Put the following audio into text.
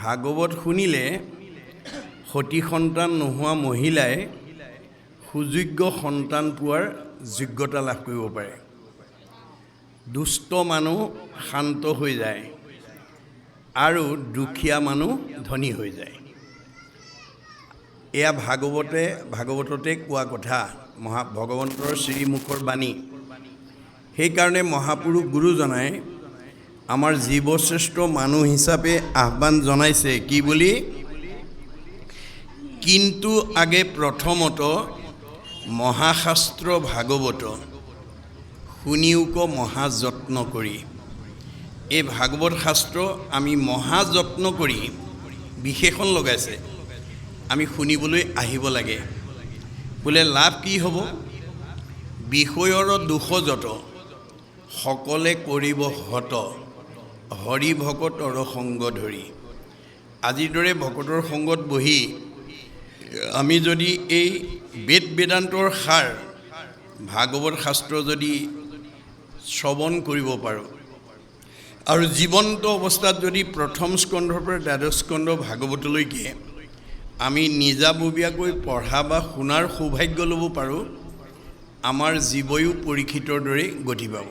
ভাগৱত শুনিলে সতী সন্তান নোহোৱা মহিলাই সুযোগ্য সন্তান পোৱাৰ যোগ্যতা লাভ কৰিব পাৰে। দুষ্ট মানুহ শান্ত হৈ যায় আৰু দুখীয়া মানুহ ধনী হৈ যায়। এয়া ভাগৱততে কোৱা কথা, ভগৱন্তৰ শ্ৰীমুখৰ বাণী। সেইকাৰণে মহাপুৰুষ গুৰুজনাই আমাৰ জীৱশ্ৰেষ্ঠ মানুহ হিচাপে আহ্বান জনাইছে কি বুলি? কিন্তু আগে প্ৰথমত মহাশাস্ত্ৰ ভাগৱত শুনিওক মহাযত্ন কৰি। এই ভাগৱত শাস্ত্ৰ আমি মহাযত্ন কৰি বিশেষণ লগাইছে আমি শুনিবলৈ আহিব লাগে। বোলে লাভ কি হ'ব? বিষয়ৰ দুখ যত সকলে কৰিব হত হৰি ভকতৰ সংগ ধৰি। আজিৰ দৰে ভকতৰ সংগত বহি আমি যদি এই বেদ বেদান্তৰ সাৰ ভাগৱত শাস্ত্ৰ যদি শ্ৰৱণ কৰিব পাৰোঁ আৰু জীৱন্ত অৱস্থাত যদি প্ৰথম স্কন্ধৰ পৰা দ্বাদশ স্কন্ধ ভাগৱতলৈকে আমি নিজাববীয়াকৈ পঢ়া বা শুনাৰ সৌভাগ্য ল'ব পাৰোঁ, আমাৰ জীৱয়ো পৰীক্ষিতৰ দৰে গতি পাব।